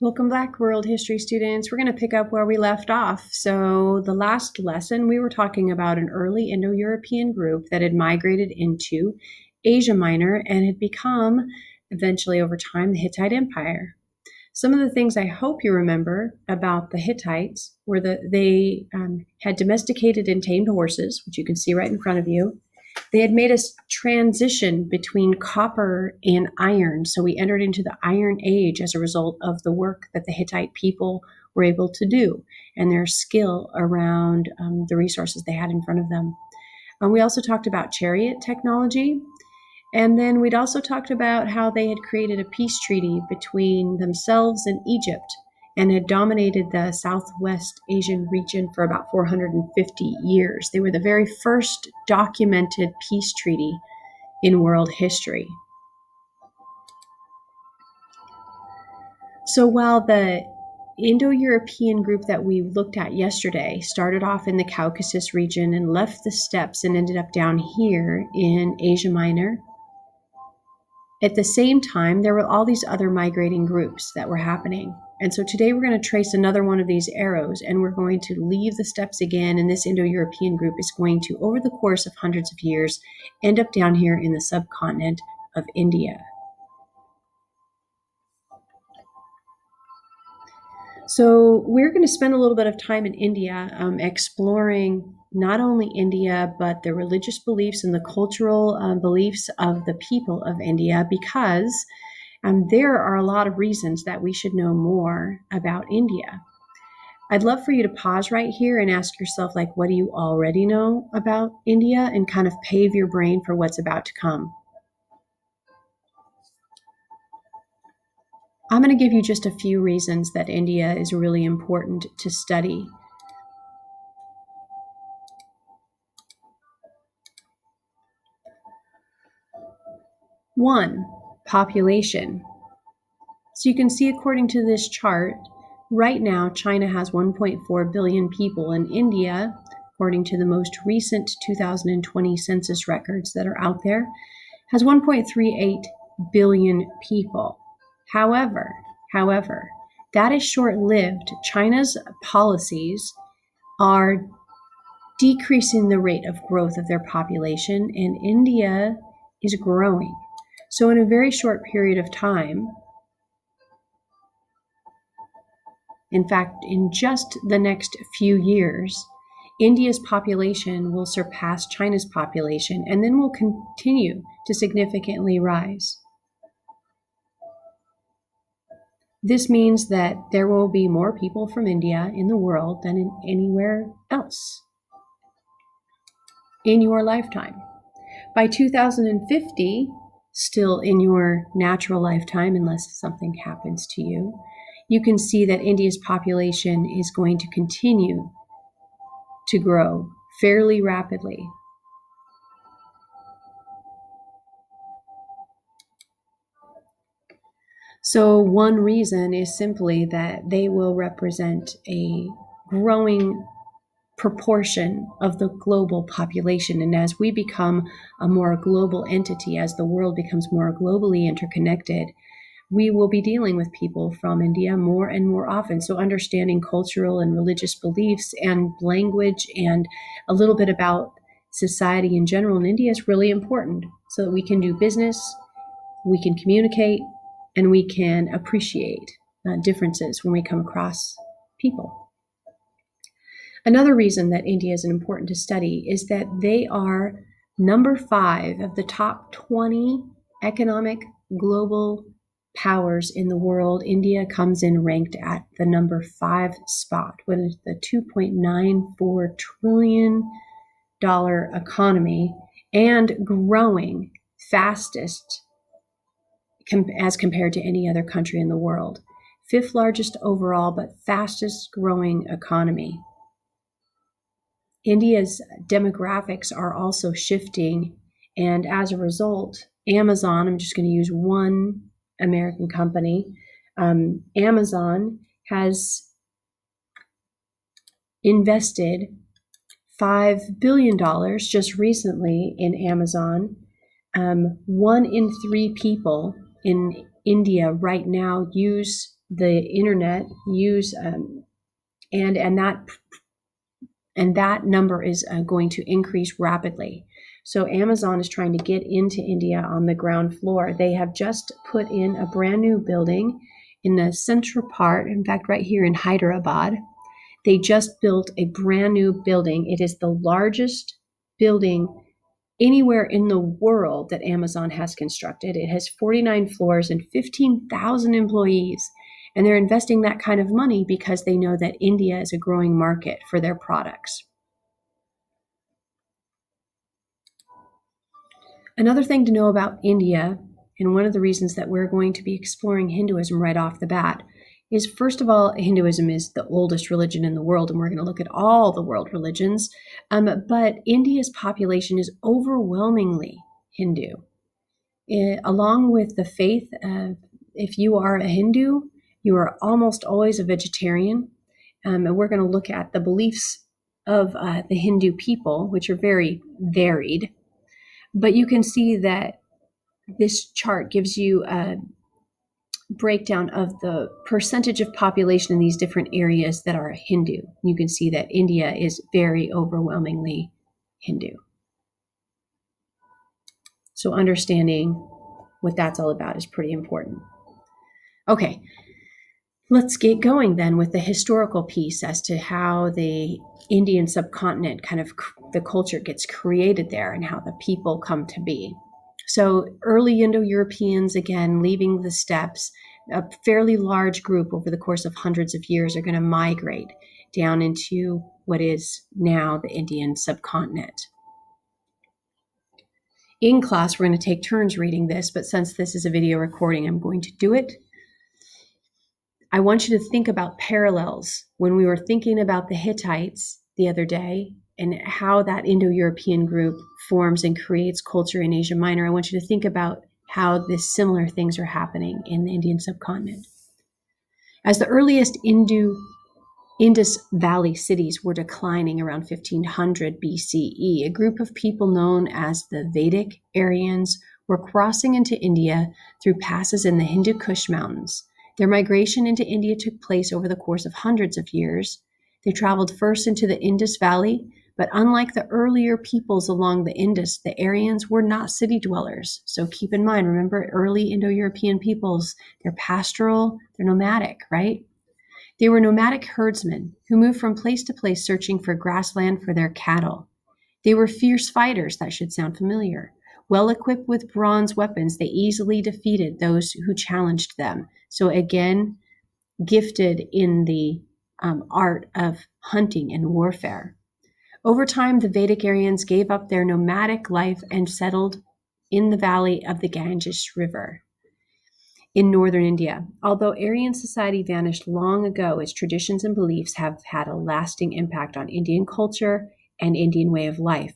Welcome back, world history students. We're going to pick up where we left off. So the last lesson, we were talking about an early Indo-European group that had migrated into Asia Minor and had become, eventually over time, the Hittite Empire. Some of the things I hope you remember about the Hittites were that they had domesticated and tamed horses, which you can see right in front of you. They had made a transition between copper and iron. So we entered into the Iron Age as a result of the work that the Hittite people were able to do and their skill around the resources they had in front of them. We also talked about chariot technology. And then we'd also talked about how they had created a peace treaty between themselves and Egypt and had dominated the Southwest Asian region for about 450 years. They were the very first documented peace treaty in world history. So while the Indo-European group that we looked at yesterday started off in the Caucasus region and left the steppes and ended up down here in Asia Minor, at the same time, there were all these other migrating groups that were happening. And so today we're going to trace another one of these arrows, and we're going to leave the steppes again, and this Indo-European group is going to, over the course of hundreds of years, end up down here in the subcontinent of India. So we're going to spend a little bit of time in India exploring not only India, but the religious beliefs and the cultural beliefs of the people of India, because there are a lot of reasons that we should know more about India. I'd love for you to pause right here and ask yourself, like, what do you already know about India, and kind of pave your brain for what's about to come. I'm going to give you just a few reasons that India is really important to study. One, population. So you can see, according to this chart, right now China has 1.4 billion people, and India, according to the most recent 2020 census records that are out there, has 1.38 billion people. However, that is short-lived. China's policies are decreasing the rate of growth of their population, and India is growing. So in a very short period of time, in fact, in just the next few years, India's population will surpass China's population and then will continue to significantly rise. This means that there will be more people from India in the world than in anywhere else in your lifetime. By 2050, still in your natural lifetime, unless something happens to you, you can see that India's population is going to continue to grow fairly rapidly. So one reason is simply that they will represent a growing proportion of the global population. And as we become a more global entity, as the world becomes more globally interconnected, we will be dealing with people from India more and more often. So understanding cultural and religious beliefs and language and a little bit about society in general in India is really important so that we can do business, we can communicate, and we can appreciate differences when we come across people. Another reason that India is important to study is that they are number 5 of the top 20 economic global powers in the world. India comes in ranked at the number 5 spot with the $2.94 trillion economy and growing fastest as compared to any other country in the world. 5th largest overall, but fastest growing economy. India's demographics are also shifting, and as a result, Amazon, I'm just going to use one American company, Amazon has invested $5 billion just recently in Amazon. 1 in 3 people in India right now use the internet use and that number is going to increase rapidly. So Amazon is trying to get into India on the ground floor. They have just put in a brand new building in the central part, in fact, right here in Hyderabad. They just built a brand new building. It is the largest building anywhere in the world that Amazon has constructed. It has 49 floors and 15,000 employees. And they're investing that kind of money because they know that India is a growing market for their products. Another thing to know about India, and one of the reasons that we're going to be exploring Hinduism right off the bat, is first of all, Hinduism is the oldest religion in the world, and we're going to look at all the world religions. But India's population is overwhelmingly Hindu. Along with the faith, if you are a Hindu, you are almost always a vegetarian. And we're going to look at the beliefs of the Hindu people, which are very varied. But you can see that this chart gives you a breakdown of the percentage of population in these different areas that are Hindu. You can see that India is very overwhelmingly Hindu. So understanding what that's all about is pretty important. Okay, let's get going then with the historical piece as to how the Indian subcontinent, kind of the culture gets created there and how the people come to be. So early Indo-Europeans, again, leaving the steppes, a fairly large group over the course of hundreds of years are going to migrate down into what is now the Indian subcontinent. In class, we're going to take turns reading this, but since this is a video recording, I'm going to do it. I want you to think about parallels. When we were thinking about the Hittites the other day and how that Indo-European group forms and creates culture in Asia Minor, I want you to think about how these similar things are happening in the Indian subcontinent. As the earliest Indus Valley cities were declining around 1500 BCE, a group of people known as the Vedic Aryans were crossing into India through passes in the Hindu Kush Mountains. Their migration into India took place over the course of hundreds of years. They traveled first into the Indus Valley, but unlike the earlier peoples along the Indus, the Aryans were not city dwellers. So keep in mind, remember, early Indo-European peoples, they're pastoral, they're nomadic, right? They were nomadic herdsmen who moved from place to place searching for grassland for their cattle. They were fierce fighters, that should sound familiar. Well equipped with bronze weapons, they easily defeated those who challenged them. So again, gifted in the art of hunting and warfare. Over time, the Vedic Aryans gave up their nomadic life and settled in the valley of the Ganges River in northern India. Although Aryan society vanished long ago, its traditions and beliefs have had a lasting impact on Indian culture and Indian way of life.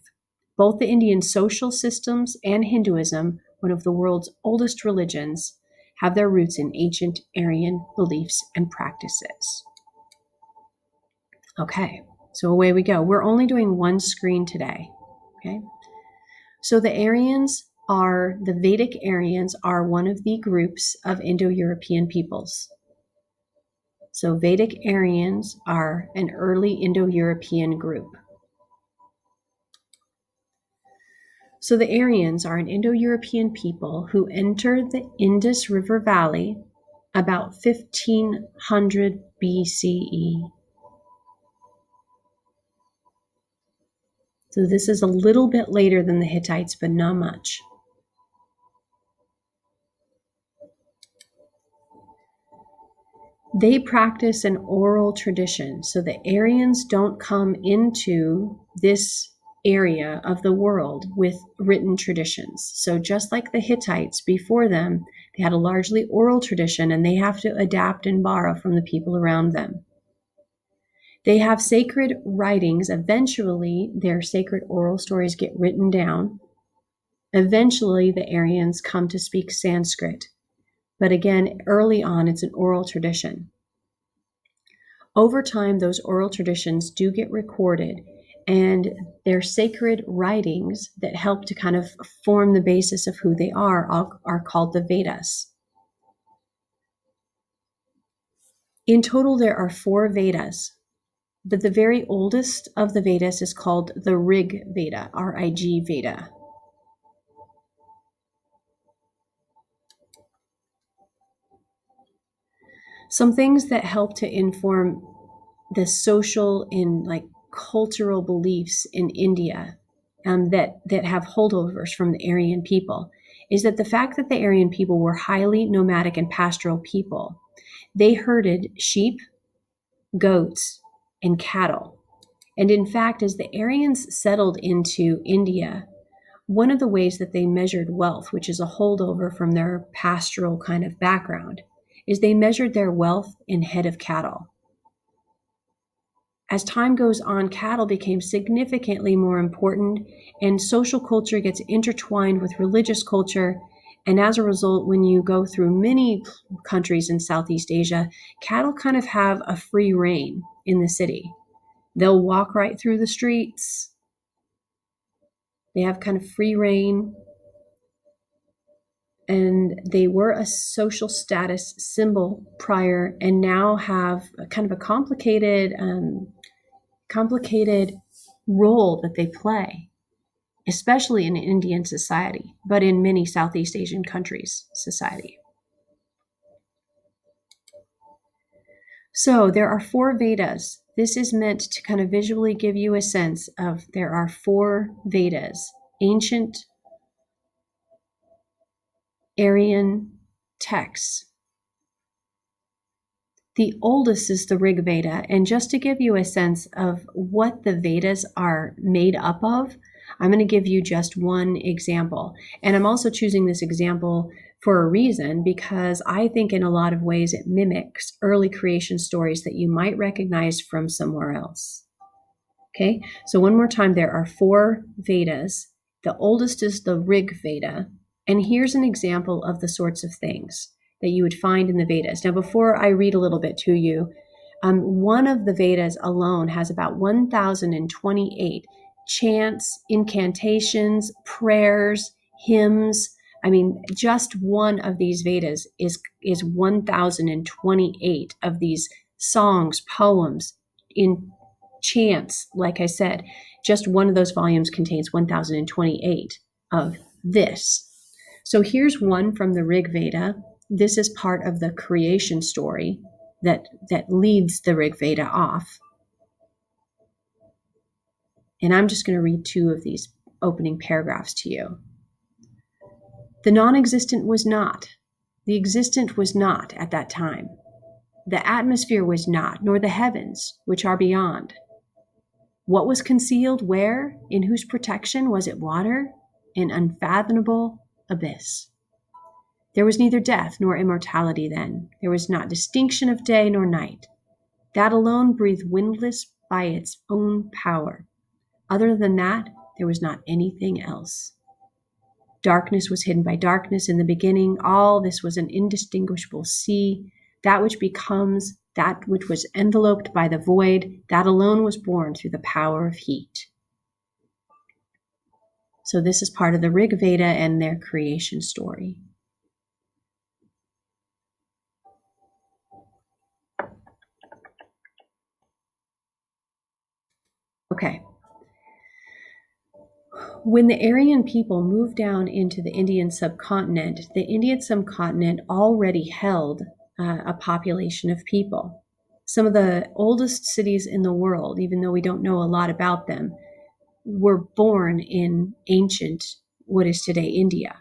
Both the Indian social systems and Hinduism, one of the world's oldest religions, have their roots in ancient Aryan beliefs and practices. Okay, so away we go. We're only doing one screen today. Okay, so the Vedic Aryans are one of the groups of Indo-European peoples. So Vedic Aryans are an early Indo-European group. So the Aryans are an Indo-European people who entered the Indus River Valley about 1500 BCE. So this is a little bit later than the Hittites, but not much. They practice an oral tradition. So the Aryans don't come into this area of the world with written traditions. So just like the Hittites before them, they had a largely oral tradition and they have to adapt and borrow from the people around them. They have sacred writings. Eventually, their sacred oral stories get written down. Eventually, the Aryans come to speak Sanskrit. But again, early on, it's an oral tradition. Over time, those oral traditions do get recorded, and their sacred writings that help to kind of form the basis of who they are called the Vedas. In total, there are 4 Vedas, but the very oldest of the Vedas is called the Rig Veda, R-I-G Veda. Some things that help to inform the social and cultural beliefs in India that have holdovers from the Aryan people is that the fact that the Aryan people were highly nomadic and pastoral people. They herded sheep, goats, and cattle. And in fact, as the Aryans settled into India, one of the ways that they measured wealth, which is a holdover from their pastoral kind of background, is they measured their wealth in head of cattle. As time goes on, cattle became significantly more important, and social culture gets intertwined with religious culture. And as a result, when you go through many countries in Southeast Asia, cattle kind of have a free reign in the city. They'll walk right through the streets. They have kind of free reign. And they were a social status symbol prior and now have a kind of a complicated role that they play, especially in Indian society, but in many Southeast Asian countries' society. So there are 4 Vedas. This is meant to kind of visually give you a sense of there are 4 Vedas, ancient Aryan texts. The oldest is the Rig Veda, and just to give you a sense of what the Vedas are made up of, I'm going to give you just one example. And I'm also choosing this example for a reason because I think in a lot of ways it mimics early creation stories that you might recognize from somewhere else. Okay, so one more time, there are 4 Vedas. The oldest is the Rig Veda, and here's an example of the sorts of things that you would find in the Vedas. Now, before I read a little bit to you, one of the Vedas alone has about 1,028 chants, incantations, prayers, hymns. I mean, just one of these Vedas is 1,028 of these songs, poems, in chants. Like I said, just one of those volumes contains 1,028 of this. So here's one from the Rig Veda. This is part of the creation story that leads the Rig Veda off. And I'm just going to read 2 of these opening paragraphs to you. The non-existent was not. The existent was not at that time. The atmosphere was not, nor the heavens, which are beyond. What was concealed where? In whose protection was it water? An unfathomable abyss. There was neither death nor immortality then. There was not distinction of day nor night. That alone breathed windless by its own power. Other than that, there was not anything else. Darkness was hidden by darkness in the beginning. All this was an indistinguishable sea. That which becomes, that which was enveloped by the void, that alone was born through the power of heat. So this is part of the Rig Veda and their creation story. Okay. When the Aryan people moved down into the Indian subcontinent already held a population of people. Some of the oldest cities in the world, even though we don't know a lot about them, were born in ancient, what is today India.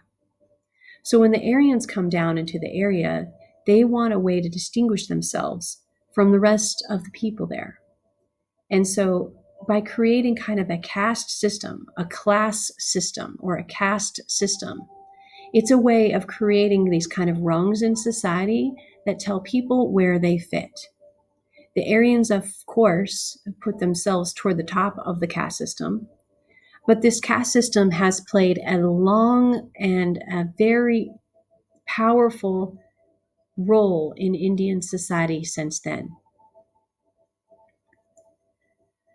So when the Aryans come down into the area, they want a way to distinguish themselves from the rest of the people there. And so by creating kind of a caste system, a class system, or a caste system, it's a way of creating these kind of rungs in society that tell people where they fit. The Aryans, of course, put themselves toward the top of the caste system, but this caste system has played a long and a very powerful role in Indian society since then.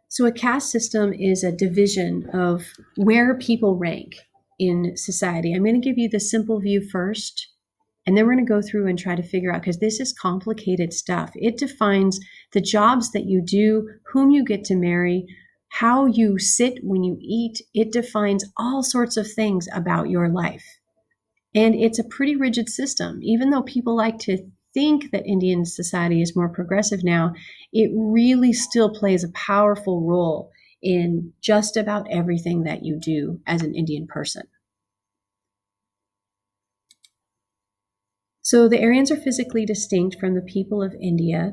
So a caste system is a division of where people rank in society. I'm going to give you the simple view first, And then we're going to go through and try to figure out, because this is complicated stuff. It defines the jobs that you do, whom you get to marry, how you sit when you eat. It defines all sorts of things about your life. And it's a pretty rigid system. Even though people like to think that Indian society is more progressive now, it really still plays a powerful role in just about everything that you do as an Indian person. So the Aryans are physically distinct from the people of India.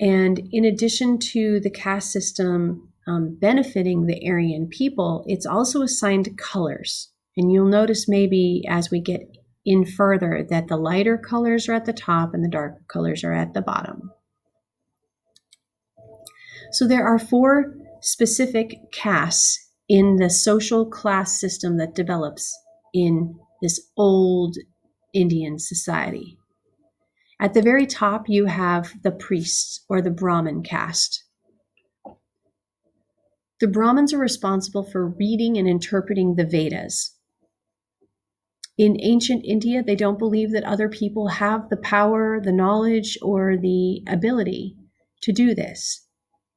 And in addition to the caste system benefiting the Aryan people, it's also assigned colors. And you'll notice maybe as we get in further that the lighter colors are at the top and the darker colors are at the bottom. So there are 4 specific castes in the social class system that develops in this old Indian society. At the very top, you have the priests, or the Brahmin caste. The Brahmins are responsible for reading and interpreting the Vedas. In ancient India, they don't believe that other people have the power, the knowledge, or the ability to do this.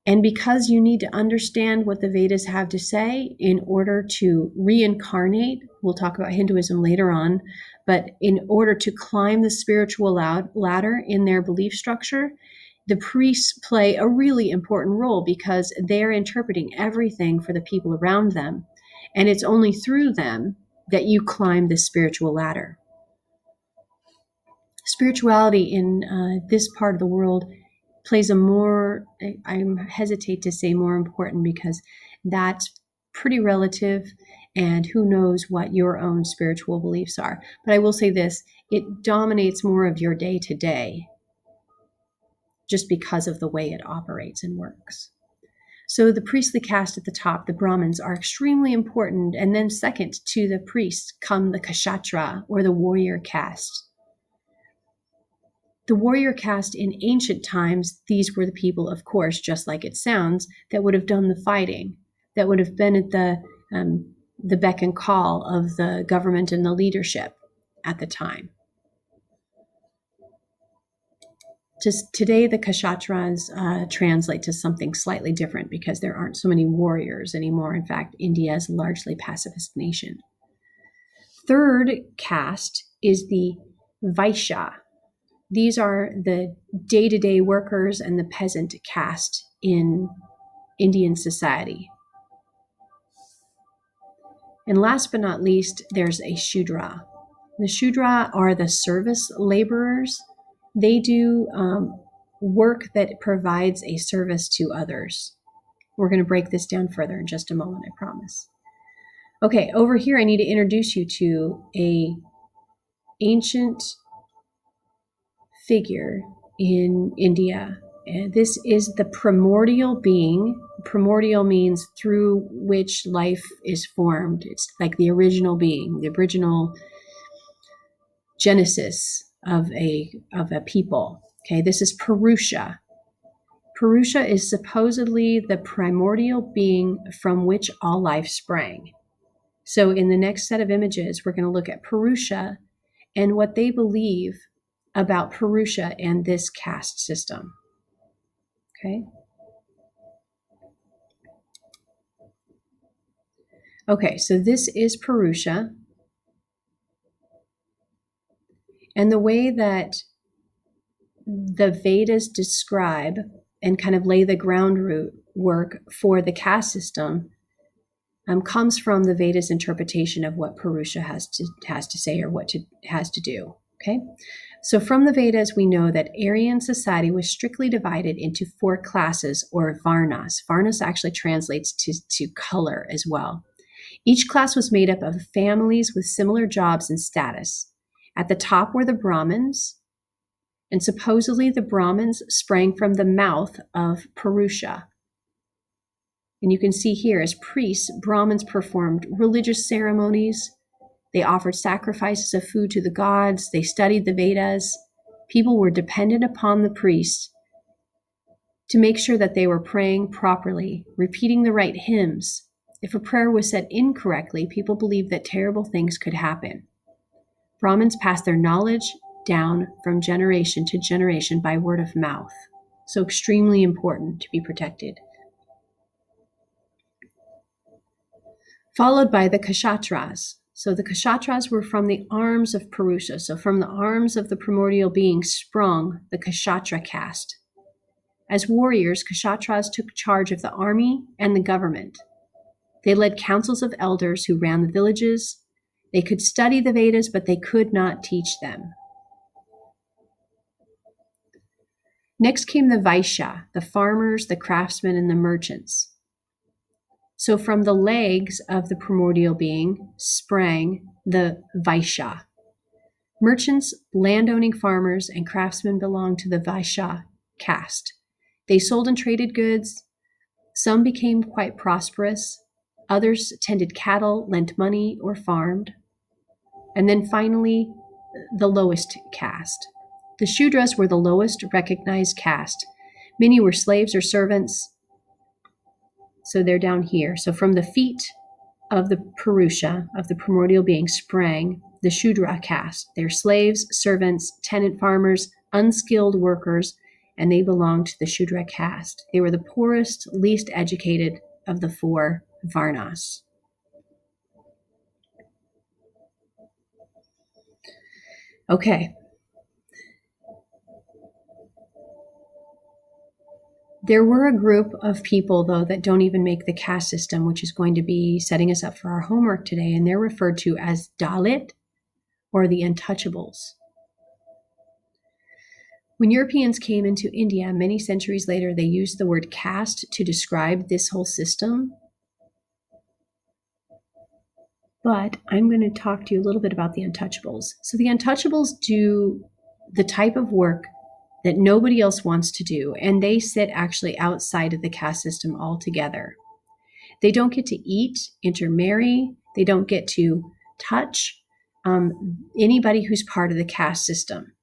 And because you need to understand what the Vedas have to say in order to reincarnate, we'll talk about Hinduism later on, but in order to climb the spiritual ladder in their belief structure, the priests play a really important role because they're interpreting everything for the people around them. And it's only through them that you climb the spiritual ladder. Spirituality in this part of the world plays a more, I hesitate to say more important, because that's pretty relative, and who knows what your own spiritual beliefs are. But I will say this, it dominates more of your day to day just because of the way it operates and works. So the priestly caste at the top, the Brahmins, are extremely important. And then second to the priests come the Kshatra, or the warrior caste. The warrior caste in ancient times, these were the people, of course, just like it sounds, that would have done the fighting, that would have been at the beck and call of the government and the leadership at the time. Just today, the Kshatras translate to something slightly different because there aren't so many warriors anymore. In fact, India is a largely pacifist nation. Third caste is the Vaishya. These are the day-to-day workers and the peasant caste in Indian society. And last but not least, there's a Shudra. The Shudra are the service laborers. They do work that provides a service to others. We're going to break this down further in just a moment, I promise. Okay, over here I need to introduce you to a ancient figure in India. And this is the primordial being. Primordial means through which life is formed. It's like the original being, the original genesis of a people. Okay, this is Purusha. Purusha is supposedly the primordial being from which all life sprang. So in the next set of images, we're going to look at Purusha and what they believe about Purusha and this caste system. Okay. Okay, so this is Purusha. And the way that the Vedas describe and kind of lay the groundwork for the caste system comes from the Vedas interpretation of what Purusha has to say, or has to do. Okay, so from the Vedas we know that Aryan society was strictly divided into 4 classes, or varnas. Varnas actually translates to color as well. Each class was made up of families with similar jobs and status. At the top were the Brahmins, and supposedly the Brahmins sprang from the mouth of Purusha. And you can see here, as priests, Brahmins performed religious ceremonies. They offered sacrifices of food to the gods. They studied the Vedas. People were dependent upon the priests to make sure that they were praying properly, repeating the right hymns. If a prayer was said incorrectly, people believed that terrible things could happen. Brahmins passed their knowledge down from generation to generation by word of mouth. So extremely important to be protected. Followed by the Kshatras. So the Kshatras were from the arms of Purusha. So from the arms of the primordial being sprung the Kshatra caste. As warriors, Kshatras took charge of the army and the government. They led councils of elders who ran the villages. They could study the Vedas, but they could not teach them. Next came the Vaishya, the farmers, the craftsmen, and the merchants. So from the legs of the primordial being sprang the Vaishya. Merchants, landowning farmers, and craftsmen belonged to the Vaishya caste. They sold and traded goods. Some became quite prosperous. Others tended cattle, lent money, or farmed. And then finally, the lowest caste. The Shudras were the lowest recognized caste. Many were slaves or servants. So they're down here. So from the feet of the Purusha, of the primordial being, sprang the Shudra caste. They're slaves, servants, tenant farmers, unskilled workers, and they belonged to the Shudra caste. They were the poorest, least educated of the four Varnas. Okay. There were a group of people, though, that don't even make the caste system, which is going to be setting us up for our homework today, and they're referred to as Dalit, or the untouchables. When Europeans came into India many centuries later, they used the word caste to describe this whole system. But I'm going to talk to you a little bit about the untouchables. So the untouchables do the type of work that nobody else wants to do, and they sit actually outside of the caste system altogether. They don't get to eat, intermarry, they don't get to touch anybody who's part of the caste system.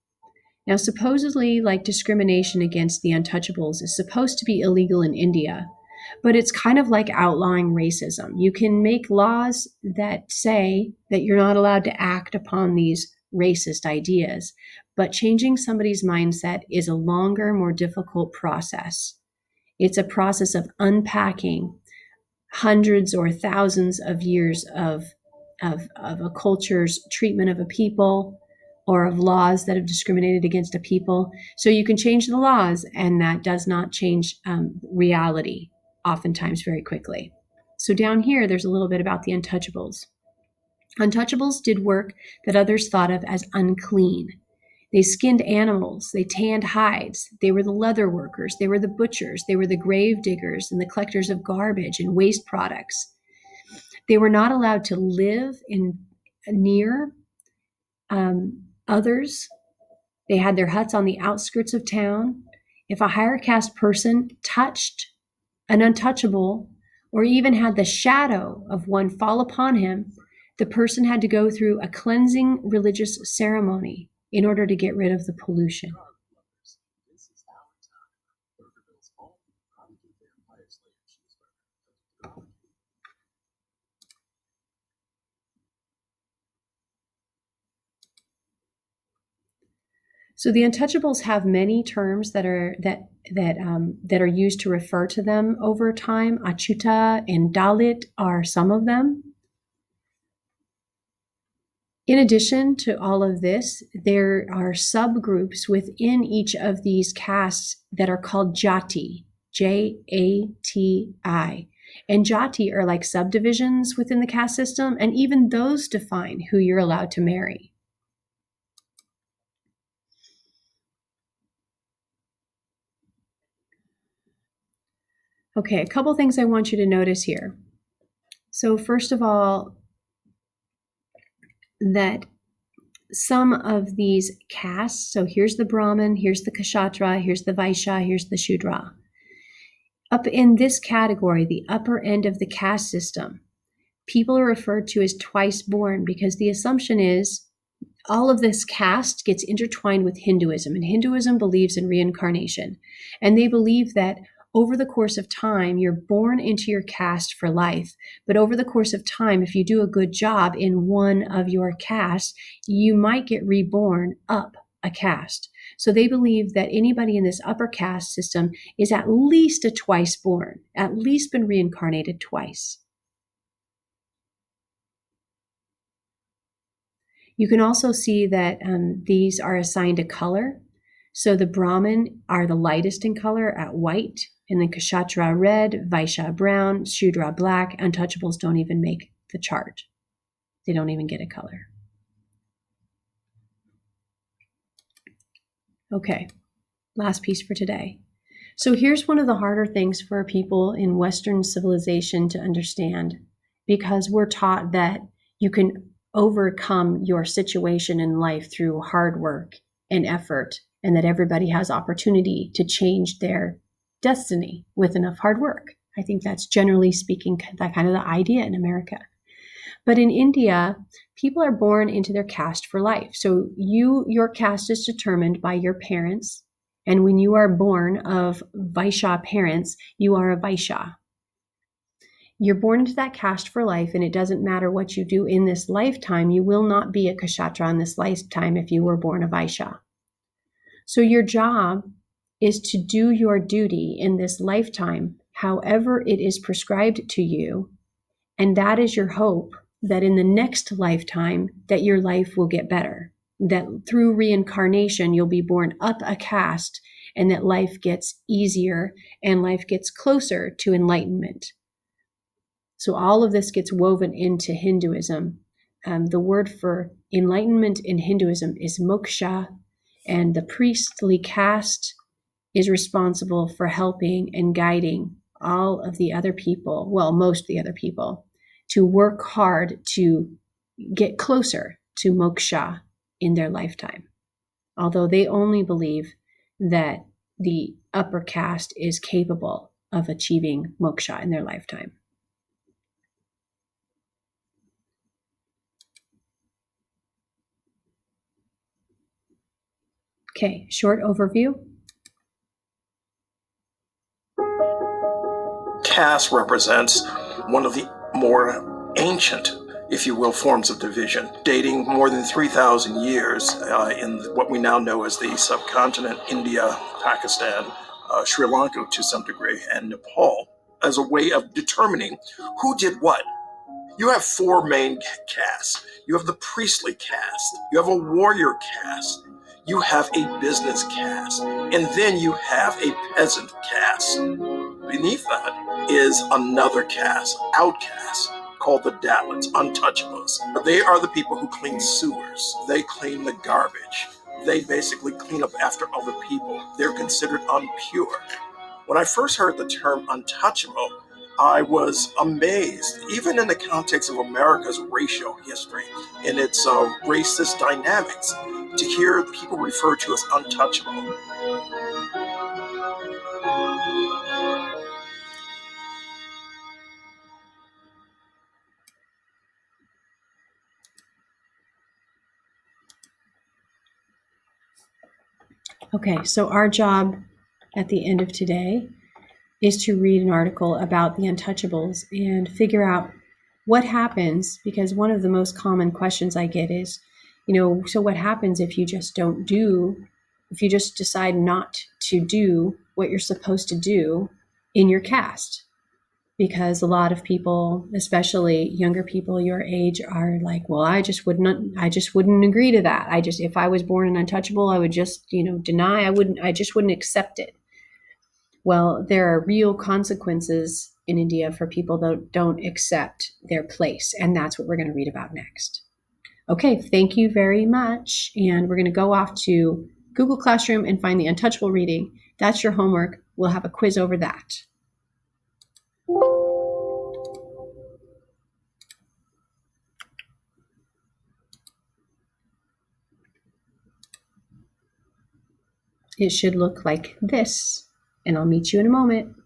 Now, supposedly, like, discrimination against the untouchables is supposed to be illegal in India, but it's kind of like outlawing racism. You can make laws that say that you're not allowed to act upon these racist ideas, but changing somebody's mindset is a longer, more difficult process. It's a process of unpacking hundreds or thousands of years of a culture's treatment of a people, or of laws that have discriminated against a people. So you can change the laws, and that does not change reality, oftentimes very quickly. So down here, there's a little bit about the untouchables. Untouchables did work that others thought of as unclean. They skinned animals, they tanned hides, they were the leather workers, they were the butchers, they were the grave diggers and the collectors of garbage and waste products. They were not allowed to live near others. They had their huts on the outskirts of town. If a higher caste person touched an untouchable, or even had the shadow of one fall upon him, the person had to go through a cleansing religious ceremony in order to get rid of the pollution. So the untouchables have many terms that are used to refer to them over time. Achyuta and Dalit are some of them. In addition to all of this, there are subgroups within each of these castes that are called Jati, Jati. And Jati are like subdivisions within the caste system, and even those define who you're allowed to marry. Okay, a couple things I want you to notice here. So first of all, that some of these castes, so here's the Brahmin, here's the Kshatra, here's the Vaishya, here's the Shudra. Up in this category, the upper end of the caste system, people are referred to as twice born, because the assumption is all of this caste gets intertwined with Hinduism, and Hinduism believes in reincarnation. And they believe that over the course of time, you're born into your caste for life. But over the course of time, if you do a good job in one of your castes, you might get reborn up a caste. So they believe that anybody in this upper caste system is at least a twice born, at least been reincarnated twice. You can also see that these are assigned a color. So the Brahmin are the lightest in color at white, and then Kshatra red, Vaishya brown, Shudra black. Untouchables don't even make the chart. They don't even get a color. Okay, last piece for today. So here's one of the harder things for people in Western civilization to understand, because we're taught that you can overcome your situation in life through hard work and effort, and that everybody has opportunity to change their destiny with enough hard work. I think that's generally speaking that kind of the idea in America. But in India, people are born into their caste for life. So your caste is determined by your parents. And when you are born of Vaishya parents, you are a Vaishya. You're born into that caste for life, and it doesn't matter what you do in this lifetime. You will not be a Kshatra in this lifetime if you were born a Vaishya. So your job is to do your duty in this lifetime, however it is prescribed to you. And that is your hope, that in the next lifetime, that your life will get better, that through reincarnation, you'll be born up a caste, and that life gets easier and life gets closer to enlightenment. So all of this gets woven into Hinduism. The word for enlightenment in Hinduism is moksha, and the priestly caste is responsible for helping and guiding all of the other people, well, most of the other people, to work hard to get closer to moksha in their lifetime. Although they only believe that the upper caste is capable of achieving moksha in their lifetime. Okay, short overview. Caste represents one of the more ancient, if you will, forms of division, dating more than 3,000 years in what we now know as the subcontinent, India, Pakistan, Sri Lanka to some degree, and Nepal, as a way of determining who did what. You have four main castes. You have the priestly caste, you have a warrior caste, you have a business caste, and then you have a peasant caste. Beneath that is another caste, outcasts, called the Dalits, untouchables. They are the people who clean sewers. They clean the garbage. They basically clean up after other people. They're considered impure. When I first heard the term untouchable, I was amazed, even in the context of America's racial history and its racist dynamics, to hear people referred to as untouchable. Okay, so our job at the end of today is to read an article about the untouchables and figure out what happens, because one of the most common questions I get is, so what happens if you just if you just decide not to do what you're supposed to do in your caste? Because a lot of people, especially younger people your age, are like, well, I just wouldn't agree to that. If I was born an untouchable, I would just, deny. I just wouldn't accept it. Well, there are real consequences in India for people that don't accept their place. And that's what we're going to read about next. Okay, thank you very much. And we're going to go off to Google Classroom and find the Untouchable reading. That's your homework. We'll have a quiz over that. It should look like this, and I'll meet you in a moment.